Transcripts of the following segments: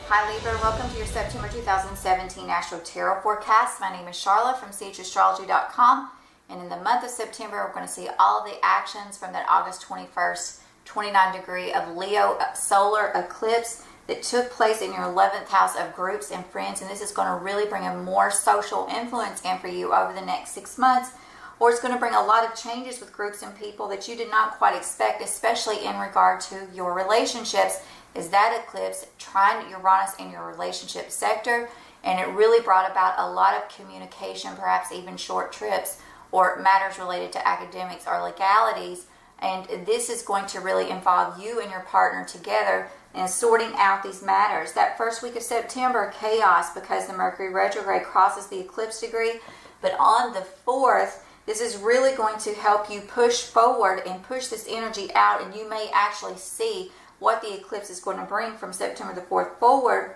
Hi Libra, welcome to your September 2017 Astro Tarot forecast. My name is Charlotte from CHAstrology.com, and in the month of September we're going to see all of the actions from that August 21st 29 degree of Leo solar eclipse that took place in your 11th house of groups and friends, and this is going to really bring a more social influence in for you over the next 6 months, or it's going to bring a lot of changes with groups and people that you did not quite expect, especially in regard to your relationships. Is that eclipse trying Uranus in your relationship sector, and it really brought about a lot of communication, perhaps even short trips or matters related to academics or legalities, and this is going to really involve you and your partner together in sorting out these matters. That first week of September, chaos, because the Mercury retrograde crosses the eclipse degree, but on the 4th, this is really going to help you push forward and push this energy out, and you may actually see what the eclipse is going to bring from September the 4th forward,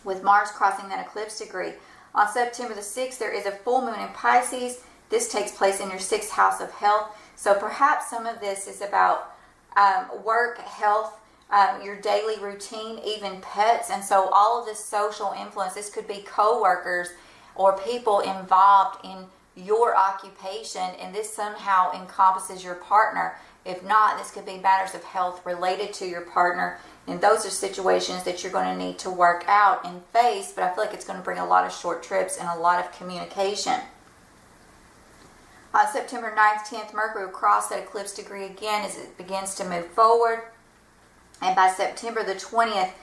with Mars crossing that eclipse degree. On September the 6th, there is a full moon in Pisces. This takes place in your 6th house of health. So perhaps some of this is about work, health, your daily routine, even pets. And so all of this social influence, this could be co-workers or people involved in your occupation, and this somehow encompasses your partner. If not, this could be matters of health related to your partner, and those are situations that you're going to need to work out and face, but I feel like it's going to bring a lot of short trips and a lot of communication. On September 9th, 10th, Mercury will cross that eclipse degree again as it begins to move forward, and by September the 20th,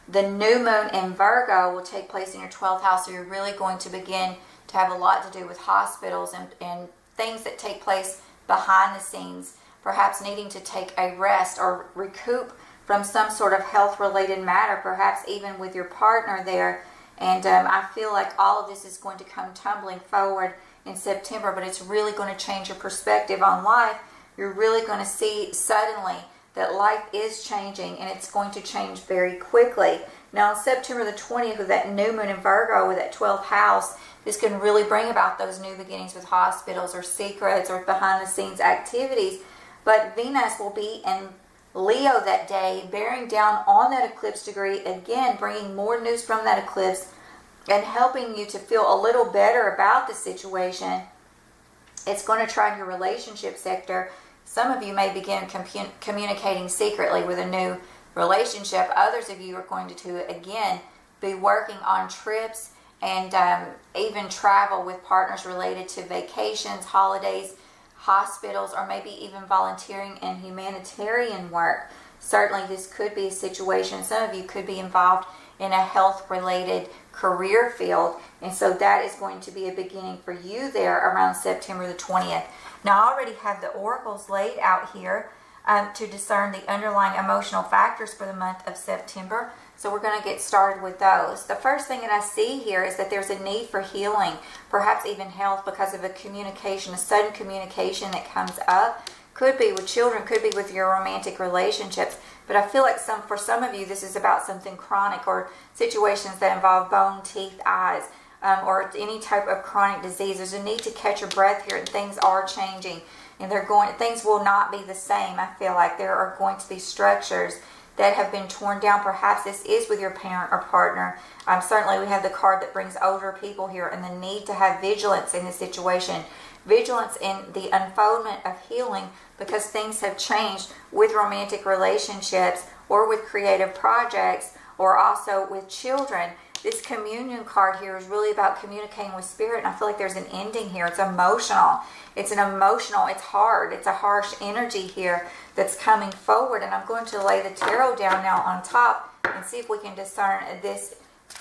the new moon in Virgo will take place in your 12th house, so you're really going to begin to have a lot to do with hospitals and things that take place behind the scenes, perhaps needing to take a rest or recoup from some sort of health-related matter, perhaps even with your partner there. And I feel like all of this is going to come tumbling forward in September, but it's really going to change your perspective on life. You're really going to see suddenly that life is changing, and it's going to change very quickly. Now, on September the 20th, with that new moon in Virgo, with that 12th house, this can really bring about those new beginnings with hospitals or secrets or behind-the-scenes activities. But Venus will be in Leo that day, bearing down on that eclipse degree, again, bringing more news from that eclipse and helping you to feel a little better about the situation. It's going to try your relationship sector. Some of you may begin communicating secretly with a new relationship. Others of you are going to again, be working on trips and even travel with partners related to vacations, holidays, hospitals, or maybe even volunteering in humanitarian work. Certainly this could be a situation. Some of you could be involved in a health-related career field, and so that is going to be a beginning for you there around September the 20th. Now, I already have the oracles laid out here to discern the underlying emotional factors for the month of September. So we're going to get started with those. The first thing that I see here is that there's a need for healing, perhaps even health, because of a communication, a sudden communication that comes up. Could be with children, could be with your romantic relationships. But I feel like for some of you, this is about something chronic or situations that involve bone, teeth, eyes, or any type of chronic disease. There's a need to catch your breath here, and things are changing. And things will not be the same. I feel like there are going to be structures that have been torn down. Perhaps this is with your parent or partner. Certainly we have the card that brings older people here, and the need to have vigilance in this situation. Vigilance in the unfoldment of healing, because things have changed with romantic relationships or with creative projects or also with children. This communion card here is really about communicating with spirit, and I feel like there's an ending here. It's emotional. It's hard. It's a harsh energy here that's coming forward, and I'm going to lay the tarot down now on top and see if we can discern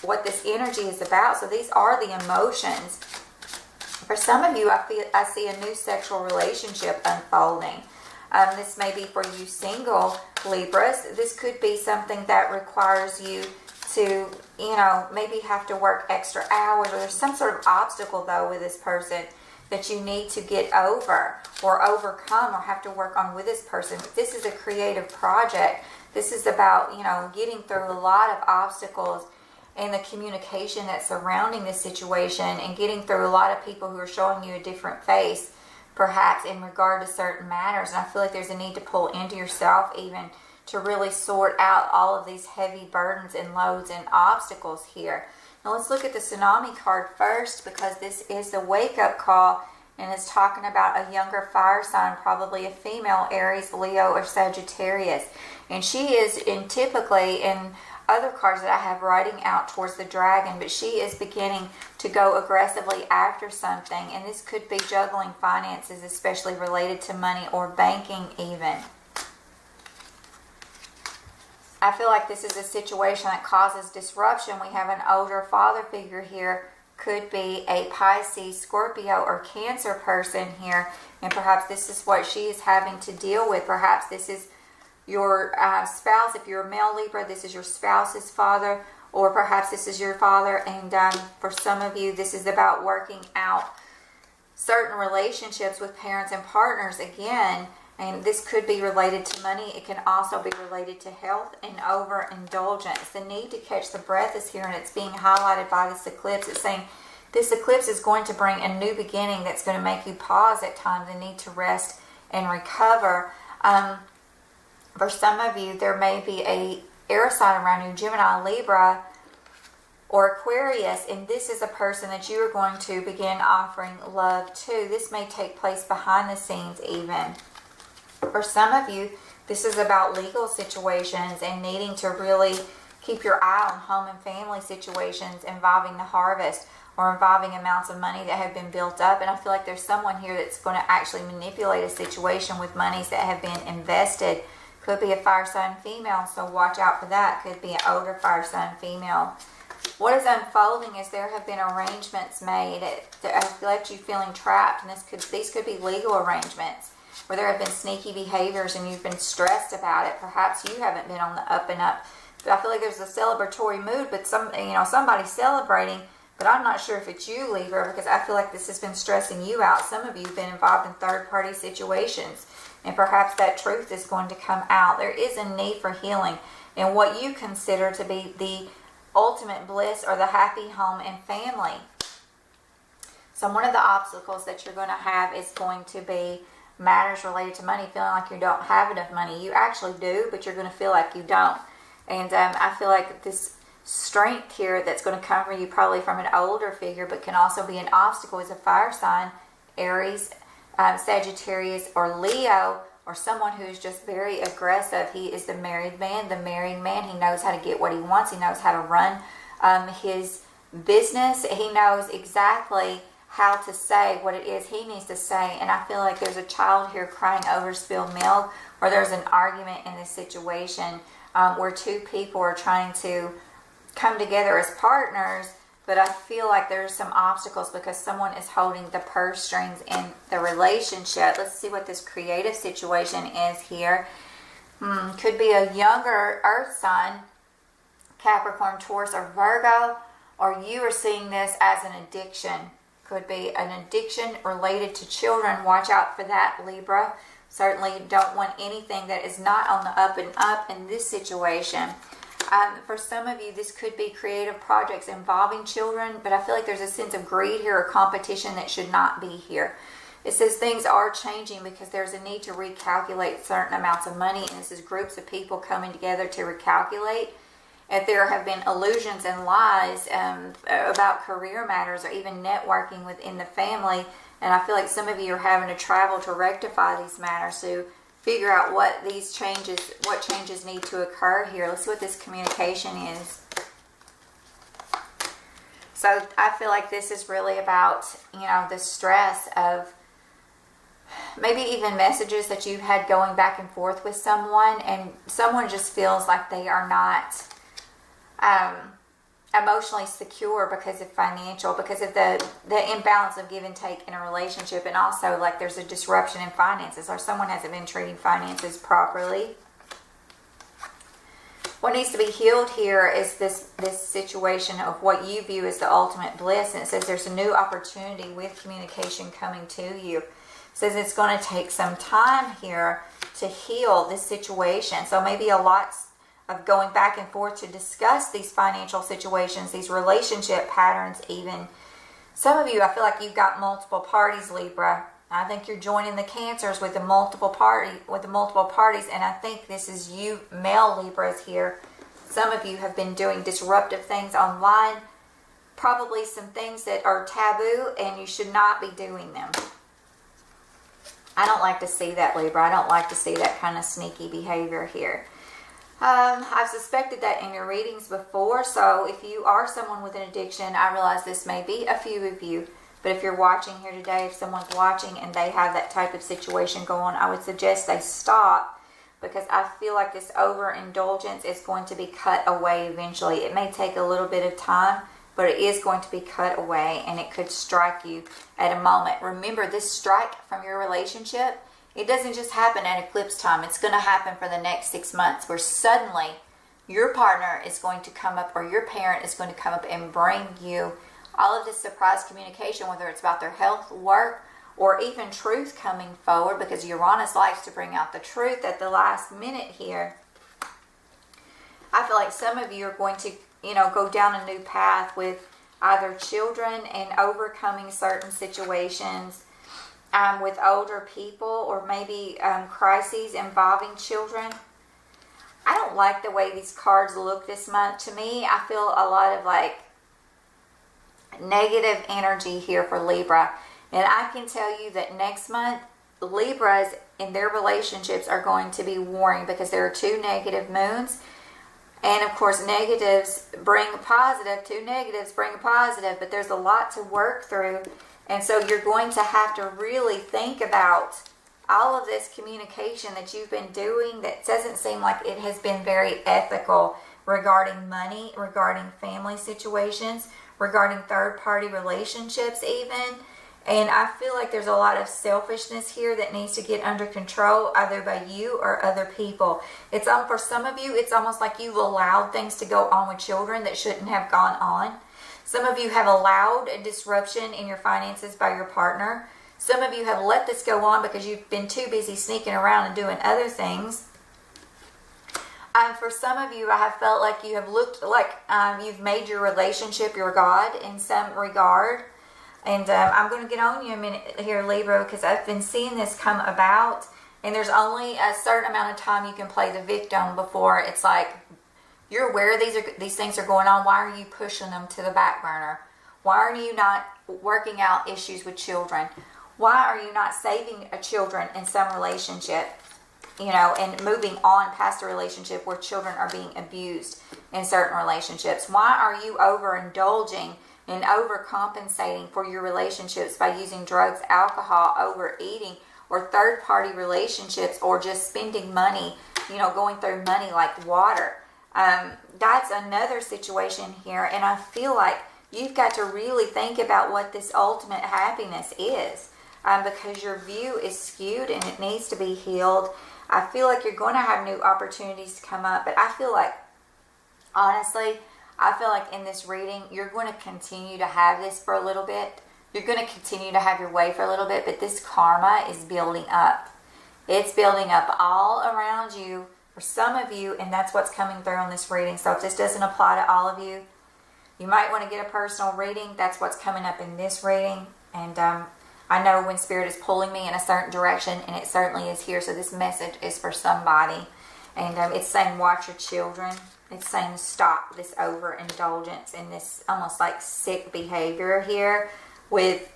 what this energy is about. So these are the emotions. For some of you, I see a new sexual relationship unfolding. This may be for you single Libras. This could be something that requires you to, maybe have to work extra hours, or there's some sort of obstacle, though, with this person that you need to get over or overcome or have to work on with this person. This is a creative project. This is about, getting through a lot of obstacles and the communication that's surrounding this situation, and getting through a lot of people who are showing you a different face, perhaps in regard to certain matters. And I feel like there's a need to pull into yourself even to really sort out all of these heavy burdens and loads and obstacles here. Now let's look at the tsunami card first, because this is the wake-up call, and it's talking about a younger fire sign, probably a female, Aries, Leo, or Sagittarius. And she is typically in other cards that I have writing out towards the dragon, but she is beginning to go aggressively after something, and this could be juggling finances, especially related to money or banking even. I feel like this is a situation that causes disruption. We have an older father figure here, could be a Pisces, Scorpio, or Cancer person here, and perhaps this is what she is having to deal with. Perhaps this is your spouse. If you're a male Libra, this is your spouse's father, or perhaps this is your father, and for some of you, this is about working out certain relationships with parents and partners again, and this could be related to money. It can also be related to health and overindulgence. The need to catch the breath is here, and it's being highlighted by this eclipse. It's saying this eclipse is going to bring a new beginning that's going to make you pause at times and need to rest and recover. For some of you, there may be a air sign around you, Gemini, Libra, or Aquarius, and this is a person that you are going to begin offering love to. This may take place behind the scenes even. For some of you, this is about legal situations and needing to really keep your eye on home and family situations involving the harvest or involving amounts of money that have been built up. And I feel like there's someone here that's going to actually manipulate a situation with monies that have been invested. Could be a fire sign female, so watch out for that. Could be an older fire sign female. What is unfolding is there have been arrangements made that have left you feeling trapped, and these could be legal arrangements where there have been sneaky behaviors and you've been stressed about it. Perhaps you haven't been on the up and up. But I feel like there's a celebratory mood, but somebody's celebrating, but I'm not sure if it's you, Libra, because I feel like this has been stressing you out. Some of you have been involved in third-party situations, and perhaps that truth is going to come out. There is a need for healing in what you consider to be the ultimate bliss or the happy home and family. So one of the obstacles that you're going to have is going to be matters related to money, feeling like you don't have enough money. You actually do, but you're going to feel like you don't. And I feel like this strength here that's going to come for you probably from an older figure, but can also be an obstacle, is a fire sign, Aries, Sagittarius, or Leo, or someone who's just very aggressive. He is the married man, the marrying man. He knows how to get what he wants. He knows how to run his business. He knows exactly how to say what it is he needs to say. And I feel like there's a child here crying over spilled milk, or there's an argument in this situation where two people are trying to come together as partners, but I feel like there's some obstacles because someone is holding the purse strings in the relationship. Let's see what this creative situation is here. Could be a younger earth sign, Capricorn, Taurus, or Virgo, or you are seeing this as an addiction. Could be an addiction related to children. Watch out for that, Libra. Certainly don't want anything that is not on the up and up in this situation. For some of you, this could be creative projects involving children, but I feel like there's a sense of greed here or competition that should not be here. It says things are changing because there's a need to recalculate certain amounts of money, and this is groups of people coming together to recalculate. If there have been illusions and lies about career matters or even networking within the family, and I feel like some of you are having to travel to rectify these matters to figure out what changes need to occur here. Let's see what this communication is. So I feel like this is really about, the stress of maybe even messages that you've had going back and forth with someone, and someone just feels like they are not emotionally secure because of the imbalance of give and take in a relationship, and also like there's a disruption in finances, or someone hasn't been treating finances properly. What needs to be healed here is this situation of what you view as the ultimate bliss, and it says there's a new opportunity with communication coming to you. It says it's going to take some time here to heal this situation, so maybe a lot of going back and forth to discuss these financial situations, these relationship patterns even. Some of you, I feel like you've got multiple parties, Libra, I think you're joining the Cancers with the multiple parties, and I think this is you, male Libras here. Some of you have been doing disruptive things online, probably some things that are taboo, and you should not be doing them. I don't like to see that, Libra. I don't like to see that kind of sneaky behavior here. I've suspected that in your readings before, so if you are someone with an addiction, I realize this may be a few of you, but if you're watching here today, if someone's watching and they have that type of situation going, I would suggest they stop, because I feel like this overindulgence is going to be cut away eventually. It may take a little bit of time, but it is going to be cut away, and it could strike you at a moment. Remember, this strike from your relationship, it doesn't just happen at eclipse time. It's going to happen for the next 6 months, where suddenly your partner is going to come up, or your parent is going to come up and bring you all of this surprise communication, whether it's about their health, work, or even truth coming forward, because Uranus likes to bring out the truth at the last minute here. I feel like some of you are going to, go down a new path with either children and overcoming certain situations with older people, or maybe crises involving children. I don't like the way these cards look this month. To me, I feel a lot of negative energy here for Libra. And I can tell you that next month, Libras in their relationships are going to be warring, because there are 2 negative moons. And of course, negatives bring a positive. 2 negatives bring a positive, but there's a lot to work through. And so you're going to have to really think about all of this communication that you've been doing that doesn't seem like it has been very ethical, regarding money, regarding family situations, regarding third-party relationships even. And I feel like there's a lot of selfishness here that needs to get under control, either by you or other people. It's for some of you, it's almost like you've allowed things to go on with children that shouldn't have gone on. Some of you have allowed a disruption in your finances by your partner. Some of you have let this go on because you've been too busy sneaking around and doing other things. For some of you, I have felt like you have looked like you've made your relationship your God in some regard. And I'm going to get on you a minute here, Libra, because I've been seeing this come about. And there's only a certain amount of time you can play the victim before it's like, you're aware these things are going on. Why are you pushing them to the back burner? Why are you not working out issues with children? Why are you not saving children in some relationship? And moving on past a relationship where children are being abused in certain relationships. Why are you overindulging and overcompensating for your relationships by using drugs, alcohol, overeating, or third-party relationships, or just spending money, going through money like water? That's another situation here, and I feel like you've got to really think about what this ultimate happiness is, because your view is skewed and it needs to be healed. I feel like you're going to have new opportunities to come up, but I feel like, honestly, in this reading, you're going to continue to have this for a little bit. You're going to continue to have your way for a little bit, but this karma is building up. It's building up all around you for some of you, and that's what's coming through on this reading. So if this doesn't apply to all of you, you might want to get a personal reading. That's what's coming up in this reading. And I know when Spirit is pulling me in a certain direction, and it certainly is here. So this message is for somebody. And it's saying watch your children. It's saying stop this overindulgence and this almost like sick behavior here with,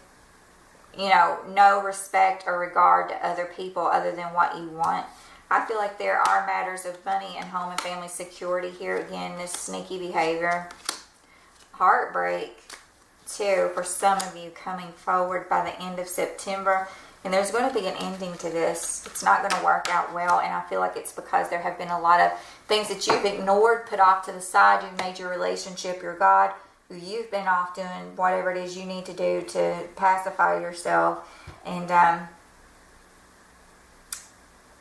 no respect or regard to other people other than what you want. I feel like there are matters of money and home and family security here. Again, this sneaky behavior. Heartbreak, too, for some of you coming forward by the end of September. And there's going to be an ending to this. It's not going to work out well. And I feel like it's because there have been a lot of things that you've ignored, put off to the side. You've made your relationship your God. You've been off doing whatever it is you need to do to pacify yourself. And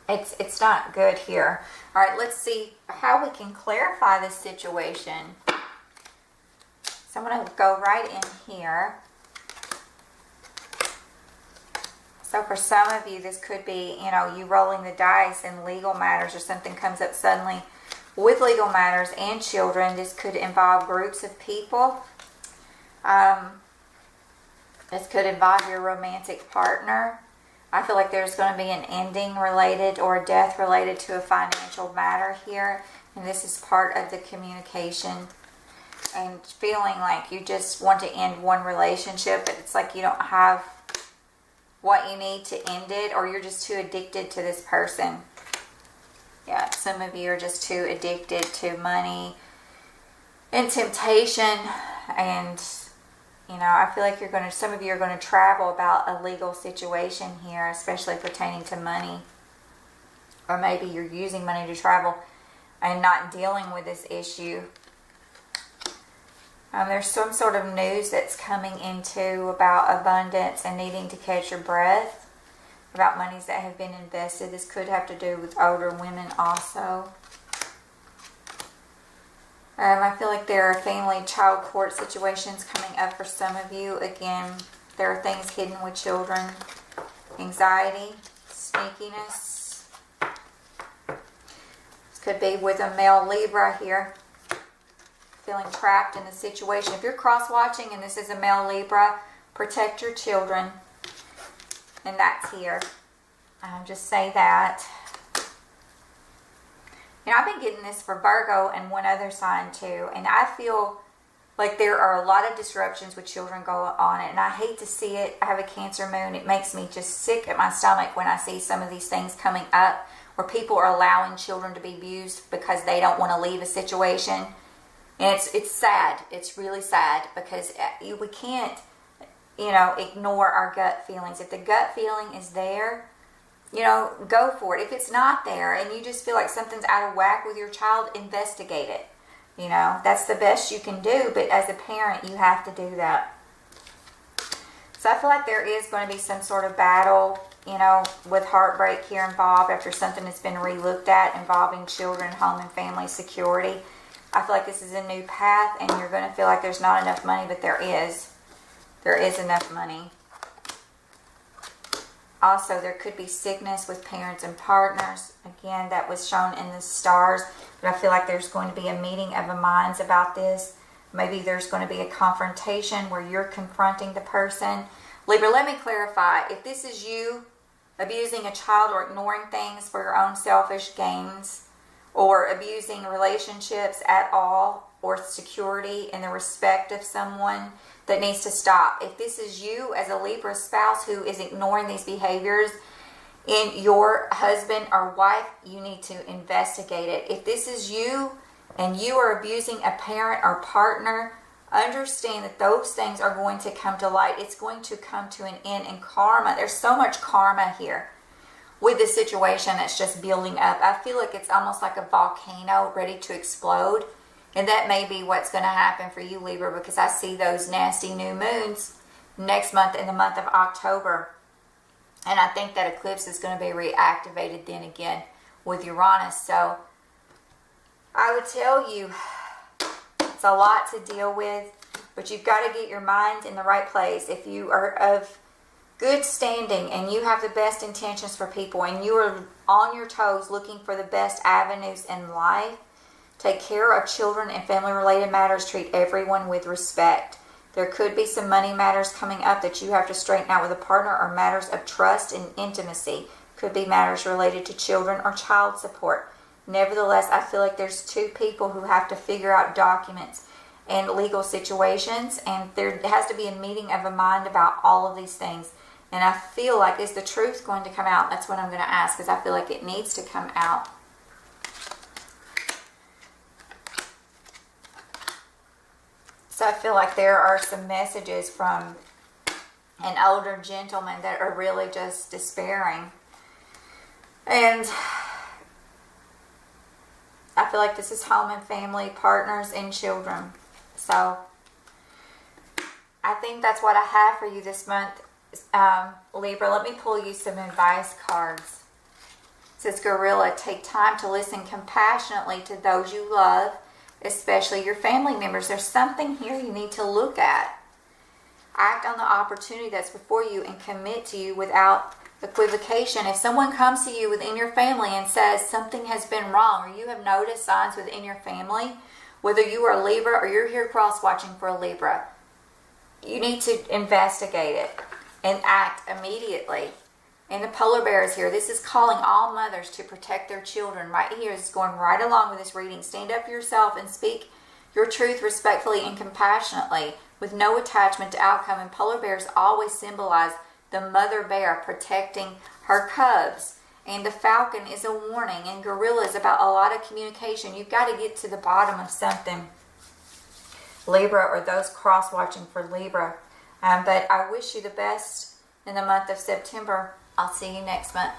it's not good here. All right, let's see how we can clarify this situation. So I'm going to go right in here. So for some of you, this could be, you rolling the dice in legal matters, or something comes up suddenly with legal matters and children. This could involve groups of people. This could involve your romantic partner. I feel like there's going to be an ending related or a death related to a financial matter here. And this is part of the communication. And feeling like you just want to end one relationship, but it's like you don't have what you need to end it, or you're just too addicted to this person. Yeah, some of you are just too addicted to money and temptation. And, you know, I feel like some of you are going to travel about a legal situation here, especially pertaining to money. Or maybe you're using money to travel and not dealing with this issue. There's some sort of news that's coming into about abundance and needing to catch your breath, about monies that have been invested. This could have to do with older women also. I feel like there are family child court situations coming up for some of you. Again, there are things hidden with children, anxiety, sneakiness. This could be with a male Libra here. Feeling trapped in the situation. If you're cross-watching and this is a male Libra, protect your children. And that's here. Just say that. You know, I've been getting this for Virgo and one other sign too. And I feel like there are a lot of disruptions with children going on. And I hate to see it. I have a Cancer moon. It makes me just sick at my stomach when I see some of these things coming up where people are allowing children to be abused because they don't want to leave a situation. And it's sad. It's really sad because we can't, you know, ignore our gut feelings. If the gut feeling is there, you know, go for it. If it's not there and you just feel like something's out of whack with your child, investigate it. You know, that's the best you can do. But as a parent, you have to do that. So I feel like there is going to be some sort of battle, you know, with heartbreak here involved after something has been re-looked at involving children, home, and family security. I feel like this is a new path and you're going to feel like there's not enough money, but there is. There is enough money. Also, there could be sickness with parents and partners. Again, that was shown in the stars. But I feel like there's going to be a meeting of the minds about this. Maybe there's going to be a confrontation where you're confronting the person. Libra, let me clarify. If this is you abusing a child or ignoring things for your own selfish gains, or abusing relationships at all, or security and the respect of someone, that needs to stop. If this is you as a Libra spouse who is ignoring these behaviors in your husband or wife, you need to investigate it. If this is you and you are abusing a parent or partner, understand that those things are going to come to light. It's going to come to an end in karma. There's so much karma here with this situation that's just building up. I feel like it's almost like a volcano ready to explode. And that may be what's going to happen for you, Libra, because I see those nasty new moons next month in the month of October. And I think that eclipse is going to be reactivated then again with Uranus. So I would tell you it's a lot to deal with, but you've got to get your mind in the right place. If you are of good standing and you have the best intentions for people and you are on your toes looking for the best avenues in life, take care of children and family related matters. Treat everyone with respect. There could be some money matters coming up that you have to straighten out with a partner, or matters of trust and intimacy. Could be matters related to children or child support. Nevertheless, I feel like there's two people who have to figure out documents and legal situations, and there has to be a meeting of a mind about all of these things. And I feel like, is the truth going to come out? That's what I'm going to ask, because I feel like it needs to come out. So I feel like there are some messages from an older gentleman that are really just despairing. And I feel like this is home and family, partners, and children. So I think that's what I have for you this month, Libra. Let me pull you some advice cards. It says, Gorilla, take time to listen compassionately to those you love, especially your family members. There's something here you need to look at. Act on the opportunity that's before you and commit to you without equivocation. If someone comes to you within your family and says something has been wrong, or you have noticed signs within your family, whether you are a Libra or you're here cross-watching for a Libra, you need to investigate it and act immediately. And the polar bear is here. This is calling all mothers to protect their children. Right here is going right along with this reading. Stand up for yourself and speak your truth respectfully and compassionately with no attachment to outcome. And polar bears always symbolize the mother bear protecting her cubs. And the falcon is a warning. And gorilla is about a lot of communication. You've got to get to the bottom of something. Libra, or those cross-watching for Libra. But I wish you the best in the month of September. I'll see you next month.